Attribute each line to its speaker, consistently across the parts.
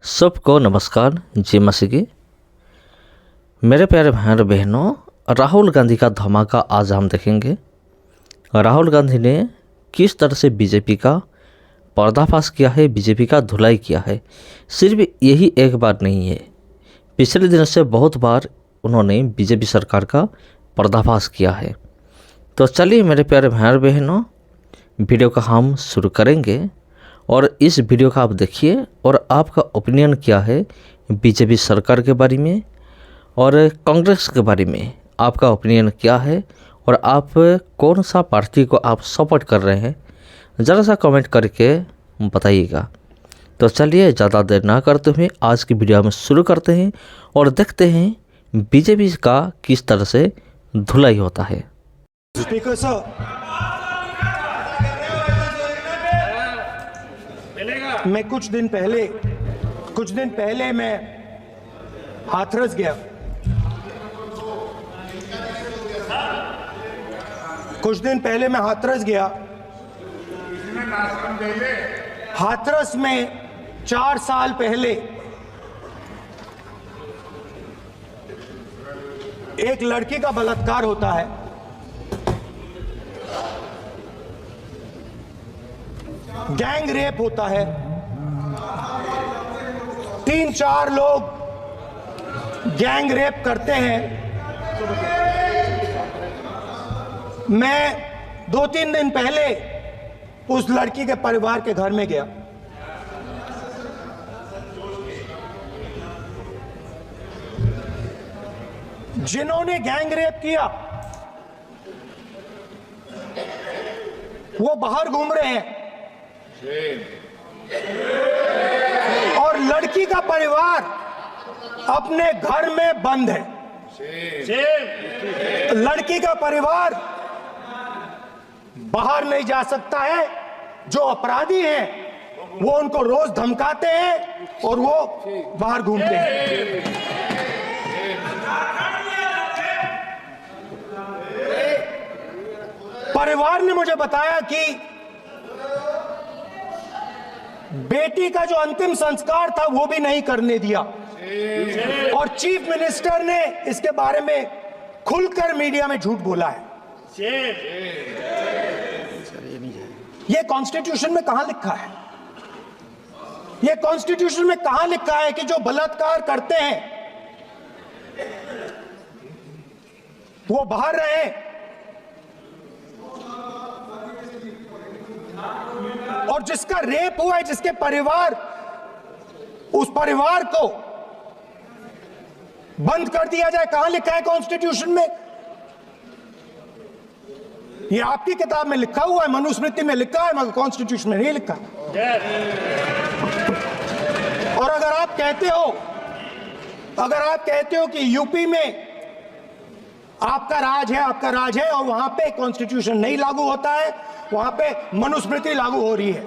Speaker 1: सबको नमस्कार। जय मसीह की। मेरे प्यारे भाई और बहनों, राहुल गांधी का धमाका आज हम देखेंगे। राहुल गांधी ने किस तरह से बीजेपी का पर्दाफाश किया है, बीजेपी का धुलाई किया है। सिर्फ यही एक बार नहीं है, पिछले दिनों से बहुत बार उन्होंने बीजेपी सरकार का पर्दाफाश किया है। तो चलिए मेरे प्यारे भाई और बहनों, वीडियो का हम शुरू करेंगे और इस वीडियो का आप देखिए और आपका ओपिनियन क्या है बीजेपी सरकार के बारे में और कांग्रेस के बारे में। आपका ओपिनियन क्या है और आप कौन सा पार्टी को आप सपोर्ट कर रहे हैं, ज़रा सा कमेंट करके बताइएगा। तो चलिए ज़्यादा देर ना करते हुए आज की वीडियो हम शुरू करते हैं और देखते हैं बीजेपी का किस तरह से धुलाई होता है।
Speaker 2: स्पीकर सर, मैं कुछ दिन पहले मैं हाथरस गया। हाथरस में 4 साल पहले एक लड़की का बलात्कार होता है। गैंग रेप होता है। 3-4 लोग गैंग रेप करते हैं। मैं 2-3 दिन पहले उस लड़की के परिवार के घर में गया। जिन्होंने गैंग रेप किया वो बाहर घूम रहे हैं और लड़की का परिवार अपने घर में बंद है। लड़की का परिवार बाहर नहीं जा सकता है। जो अपराधी हैं वो उनको रोज धमकाते हैं और वो बाहर घूमते हैं। परिवार ने मुझे बताया कि बेटी का जो अंतिम संस्कार था वो भी नहीं करने दिया और चीफ मिनिस्टर ने इसके बारे में खुलकर मीडिया में झूठ बोला है। ये कॉन्स्टिट्यूशन में कहां लिखा है? ये कॉन्स्टिट्यूशन में कहां लिखा है कि जो बलात्कार करते हैं वो बाहर रहे? और जिसका रेप हुआ है, जिसके परिवार, उस परिवार को बंद कर दिया जाए, कहां लिखा है कॉन्स्टिट्यूशन में? ये आपकी किताब में लिखा हुआ है, मनुस्मृति में लिखा है, मगर कॉन्स्टिट्यूशन में नहीं लिखा। और अगर आप कहते हो कि यूपी में आपका राज है और वहां पे कॉन्स्टिट्यूशन नहीं लागू होता है, वहां पे मनुस्मृति लागू हो रही है।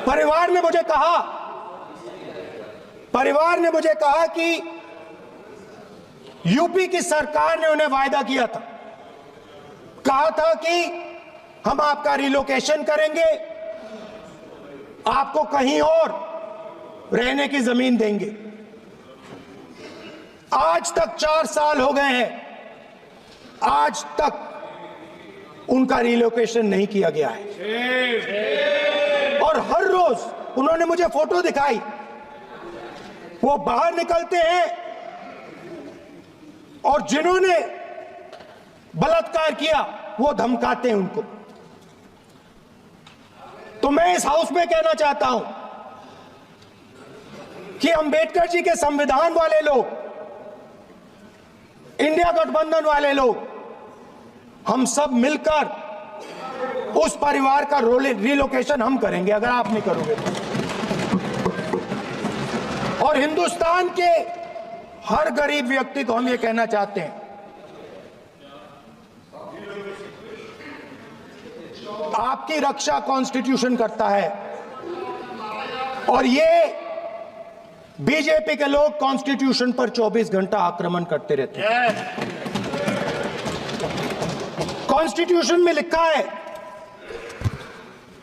Speaker 2: परिवार ने मुझे कहा कि यूपी की सरकार ने उन्हें वायदा किया था, कहा था कि हम आपका रिलोकेशन करेंगे, आपको कहीं और रहने की जमीन देंगे। आज तक 4 साल हो गए हैं, आज तक उनका रिलोकेशन नहीं किया गया है। और हर रोज उन्होंने मुझे फोटो दिखाई, वो बाहर निकलते हैं और जिन्होंने बलात्कार किया वो धमकाते हैं उनको। तो मैं इस हाउस में कहना चाहता हूं कि अंबेडकर जी के संविधान वाले लोग, इंडिया गठबंधन वाले लोग, हम सब मिलकर उस परिवार का रिलोकेशन हम करेंगे अगर आप नहीं करोगे तो। और हिंदुस्तान के हर गरीब व्यक्ति को हम ये कहना चाहते हैं, आपकी रक्षा कॉन्स्टिट्यूशन करता है और ये बीजेपी के लोग कॉन्स्टिट्यूशन पर 24 घंटा आक्रमण करते रहते हैं। कॉन्स्टिट्यूशन में लिखा है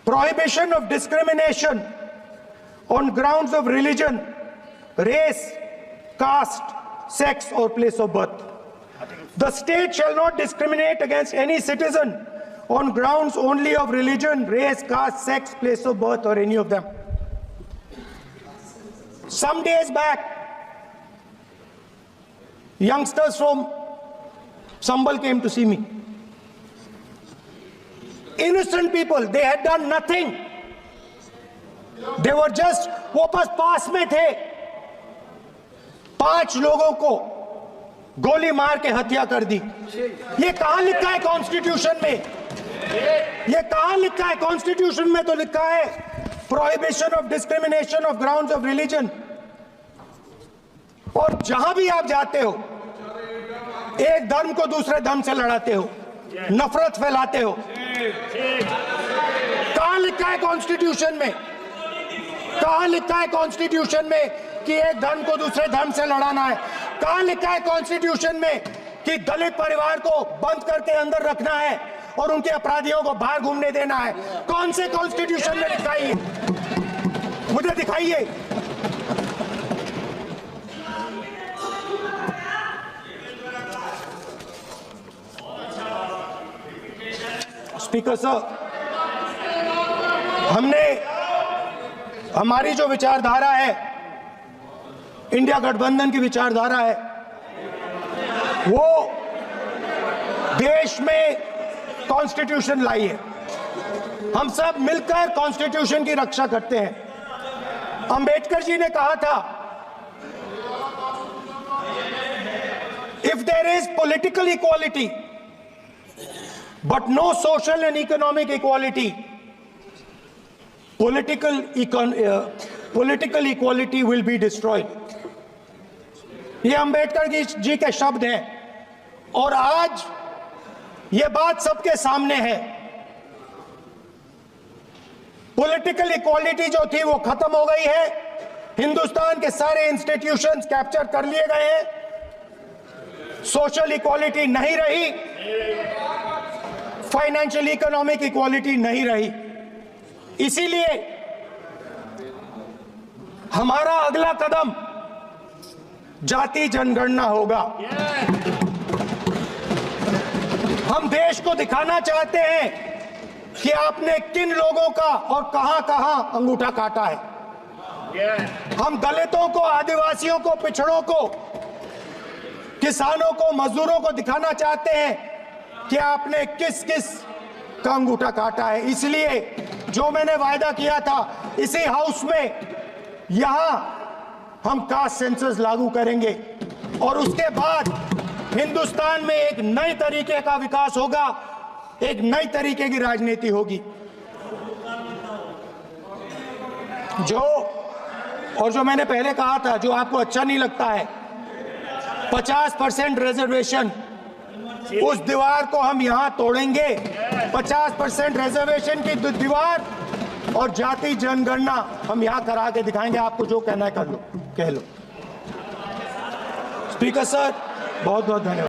Speaker 2: prohibition of discrimination on grounds of religion, race, caste, sex, or place of birth. The state shall not discriminate against any citizen on grounds only of religion, race, caste, sex, place of birth, or any of them. Some days back, youngsters from Sambal came to see me. Innocent people, they had done nothing. They were just, वो बस पास में थे, 5 लोगों को गोली मार के हत्या कर दी। ये कहां लिखा है कॉन्स्टिट्यूशन में? ये कहां लिखा है कॉन्स्टिट्यूशन में? तो लिखा है prohibition of discrimination of grounds of religion. और जहां भी आप जाते हो, एक धर्म को दूसरे धर्म से लड़ाते हो, नफरत फैलाते हो। कहां लिखा है कॉन्स्टिट्यूशन में? कहां लिखा है कॉन्स्टिट्यूशन में कि एक धर्म को दूसरे धर्म से लड़ाना है? कहां लिखा है कॉन्स्टिट्यूशन में कि दलित परिवार को बंद करके अंदर रखना है और उनके अपराधियों को बाहर घूमने देना है? कौन से कॉन्स्टिट्यूशन में लिखा है? मुझे दिखाइए। स्पीकर सर, हमारी जो विचारधारा है, इंडिया गठबंधन की विचारधारा है, वो देश में कॉन्स्टिट्यूशन लाई है। हम सब मिलकर कॉन्स्टिट्यूशन की रक्षा करते हैं। अंबेडकर जी ने कहा था, if there is political equality but no social and economic equality, political equality will be destroyed. ये अंबेडकर जी के शब्द हैं और आज ये बात सबके सामने है। पॉलिटिकल इक्वालिटी जो थी वो खत्म हो गई है। हिंदुस्तान के सारे इंस्टीट्यूशंस कैप्चर कर लिए गए हैं। सोशल इक्वालिटी नहीं रही, फाइनेंशियल इकोनॉमिक इक्वालिटी नहीं रही। इसीलिए हमारा अगला कदम जाति जनगणना होगा। हम देश को दिखाना चाहते हैं कि आपने किन लोगों का और कहां-कहां अंगूठा काटा है। हम दलितों को, आदिवासियों को, पिछड़ों को, किसानों को, मजदूरों को दिखाना चाहते हैं कि आपने किस किस का अंगूठा काटा है। इसलिए जो मैंने वायदा किया था, इसी हाउस में यहां हम कास्ट सेंसस लागू करेंगे और उसके बाद हिंदुस्तान में एक नए तरीके का विकास होगा, एक नई तरीके की राजनीति होगी। जो मैंने पहले कहा था, जो आपको अच्छा नहीं लगता है, 50% रिजर्वेशन, उस दीवार को हम यहां तोड़ेंगे। 50% रिजर्वेशन की दीवार और जाति जनगणना हम यहां करा के दिखाएंगे। आपको जो कहना है कर लो, कह लो। स्पीकर सर, बहुत बहुत धन्यवाद।